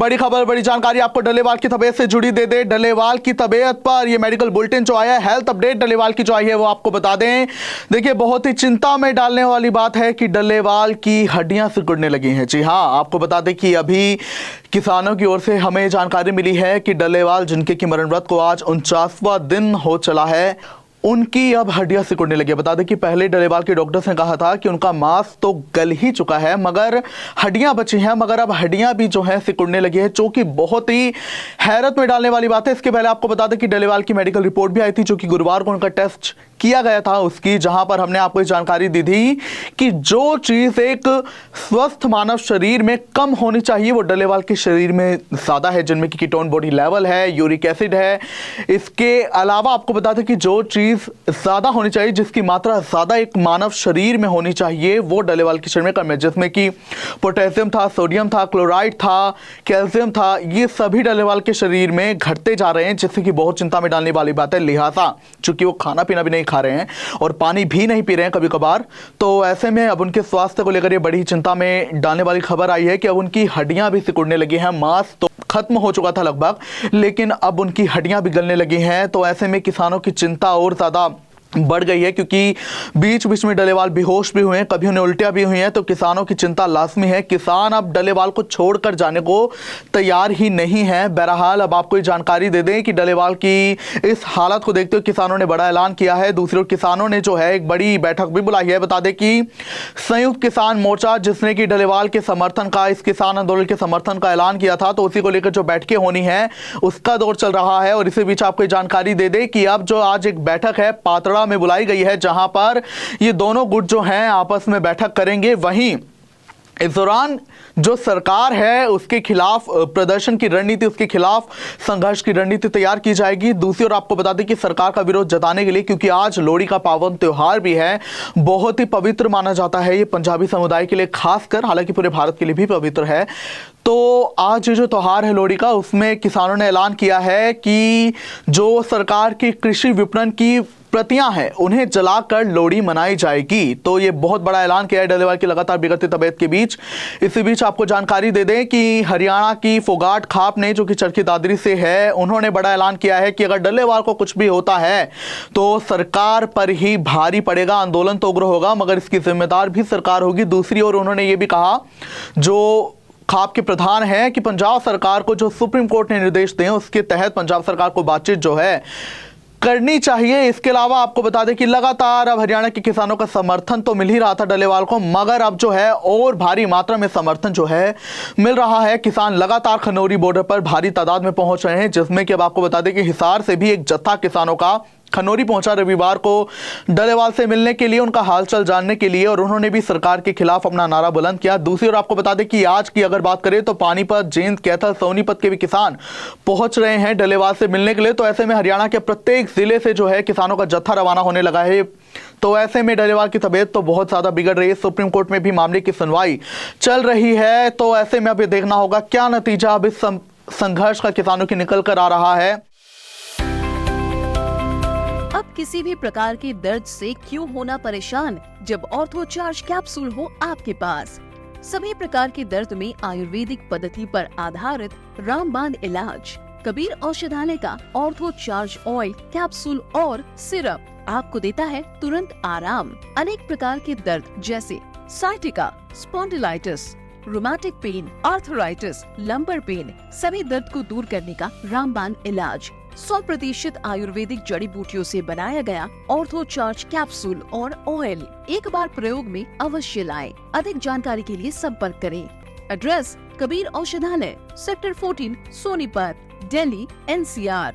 बड़ी खबर, बड़ी जानकारी आपको डल्लेवाल की तबीयत से जुड़ी दे दे। डल्लेवाल की तबीयत पर ये मेडिकल बुलेटिन जो आया है, हेल्थ अपडेट डल्लेवाल की जो आई है वो आपको बता दें। देखिए, बहुत ही चिंता में डालने वाली बात है कि डल्लेवाल की हड्डियां सिकुड़ने लगी हैं। जी हां, आपको बता दें कि अभी किसानों की ओर से हमें जानकारी मिली है कि डल्लेवाल, जिनके की मरण व्रत को आज 49वां दिन हो चला है, उनकी अब हड्डियां सिकुड़ने लगी है। बता दें कि पहले डल्लेवाल के डॉक्टर्स ने कहा था कि उनका मांस तो गल ही चुका है, मगर हड्डियां बची हैं, मगर अब हड्डियां भी जो है सिकुड़ने लगी है, जो कि बहुत ही हैरत में डालने वाली बात है। इसके पहले आपको बता दें कि डल्लेवाल की मेडिकल रिपोर्ट भी आई थी, जो कि गुरुवार को उनका टेस्ट किया गया था उसकी, जहां पर हमने आपको जानकारी दी थी कि जो चीज एक स्वस्थ मानव शरीर में कम होनी चाहिए वो डल्लेवाल के शरीर में ज्यादा है, जिनमें कि कीटोन बॉडी लेवल है, यूरिक एसिड है। इसके अलावा आपको बता दें कि जो चीज ज्यादा होनी चाहिए, जिसकी मात्रा ज्यादा एक मानव शरीर में होनी चाहिए, वो डल्लेवाल के शरीर में कम है, जिसमें कि पोटेशियम था, सोडियम था, क्लोराइड था, कैल्शियम था। ये सभी डल्लेवाल के शरीर में घटते जा रहे हैं, जिससे कि बहुत चिंता में डालने वाली बात है। लिहाजा चूंकि वो खाना पीना भी नहीं खा रहे हैं और पानी भी नहीं पी रहे हैं कभी कभार, तो ऐसे में अब उनके स्वास्थ्य को लेकर ये बड़ी चिंता में डालने वाली खबर आई है कि अब उनकी हड्डियां भी सिकुड़ने लगी हैं। मांस तो खत्म हो चुका था लगभग, लेकिन अब उनकी हड्डियां भी गलने लगी हैं। तो ऐसे में किसानों की चिंता और ज्यादा बढ़ गई है, क्योंकि बीच बीच में डल्लेवाल बेहोश भी हुए हैं, कभी उन्हें उल्टियां भी हुई हैं। तो किसानों की चिंता लाजमी है। किसान अब डल्लेवाल को छोड़कर जाने को तैयार ही नहीं है। बहरहाल अब आपको ये जानकारी दे दें कि डल्लेवाल की इस हालत को देखते हुए किसानों ने बड़ा ऐलान किया है। दूसरी ओर किसानों ने जो है एक बड़ी बैठक भी बुलाई है। बता दें कि संयुक्त किसान मोर्चा, जिसने कि डल्लेवाल के समर्थन का, इस किसान आंदोलन के समर्थन का ऐलान किया था, तो उसी को लेकर जो बैठकें होनी है उसका दौर चल रहा है। और इसी बीच आपको जानकारी दे दें कि अब जो आज एक बैठक है पातड़ा में बुलाई गई है, जहां पर ये दोनों गुट जो हैं आपस में बैठक करेंगे। वहीं इस दौरान जो सरकार है उसके खिलाफ प्रदर्शन की रणनीति, उसके खिलाफ संघर्ष की रणनीति तैयार की जाएगी। दूसरी ओर आपको बता दें कि सरकार का विरोध जताने के लिए, क्योंकि आज लोहड़ी का पावन त्योहार भी है, बहुत ही पवित्र माना जाता है ये पंजाबी समुदाय के लिए खासकर, हालांकि पूरे भारत के लिए भी पवित्र है। तो आज जो त्योहार है लोहड़ी का, उसमें किसानों ने ऐलान किया है कि जो सरकार की कृषि विपणन की प्रतियां हैं उन्हें जलाकर लोहड़ी मनाई जाएगी। तो ये बहुत बड़ा ऐलान किया है डल्लेवाल की लगातार बिगड़ती तबीयत के बीच। इसी बीच आपको जानकारी दे दें कि हरियाणा की फोगाट खाप ने, जो कि चरखी दादरी से है, उन्होंने बड़ा ऐलान किया है कि अगर डल्लेवाल को कुछ भी होता है तो सरकार पर ही भारी पड़ेगा, आंदोलन तो उग्र होगा, मगर इसकी जिम्मेदार भी सरकार होगी। दूसरी ओर उन्होंने ये भी कहा, जो खाप के प्रधान है, कि पंजाब सरकार को जो सुप्रीम कोर्ट ने निर्देश दिए उसके तहत पंजाब सरकार को बातचीत जो है करनी चाहिए। इसके अलावा आपको बता दें कि लगातार अब हरियाणा के किसानों का समर्थन तो मिल ही रहा था डल्लेवाल को, मगर अब जो है और भारी मात्रा में समर्थन जो है मिल रहा है। किसान लगातार खनौरी बॉर्डर पर भारी तादाद में पहुंच रहे हैं, जिसमें कि अब आपको बता दें कि हिसार से भी एक जत्था किसानों का खनौरी पहुंचा रविवार को डल्लेवाल से मिलने के लिए, उनका हालचाल जानने के लिए, और उन्होंने भी सरकार के खिलाफ अपना नारा बुलंद किया। दूसरी ओर आपको बता दें कि आज की अगर बात करें तो पानीपत, जींद, कैथल, सोनीपत के भी किसान पहुंच रहे हैं डल्लेवाल से मिलने के लिए। तो ऐसे में हरियाणा के प्रत्येक जिले से जो है किसानों का जत्था रवाना होने लगा है। तो ऐसे में डल्लेवाल की तबीयत तो बहुत ज्यादा बिगड़ रही है। सुप्रीम कोर्ट में भी मामले की सुनवाई चल रही है। तो ऐसे में अब ये देखना होगा क्या नतीजा अब इस संघर्ष का किसानों की निकल कर आ रहा है। अब किसी भी प्रकार के दर्द से क्यों होना परेशान, जब ऑर्थो चार्ज कैप्सूल हो आपके पास। सभी प्रकार के दर्द में आयुर्वेदिक पद्धति पर आधारित रामबाण इलाज। कबीर औषधालय का ऑर्थो चार्ज ऑयल, कैप्सूल और सिरप आपको देता है तुरंत आराम। अनेक प्रकार के दर्द जैसे sciatica, spondylitis, rheumatic pain, arthritis, lumbar pain, सभी दर्द को दूर करने का रामबाण इलाज। 100% आयुर्वेदिक जड़ी बूटियों से बनाया गया ऑर्थो चार्ज कैप्सूल और ऑयल एक बार प्रयोग में अवश्य लाएं। अधिक जानकारी के लिए संपर्क करें। एड्रेस: कबीर औषधालय, सेक्टर 14, सोनीपत, दिल्ली, NCR।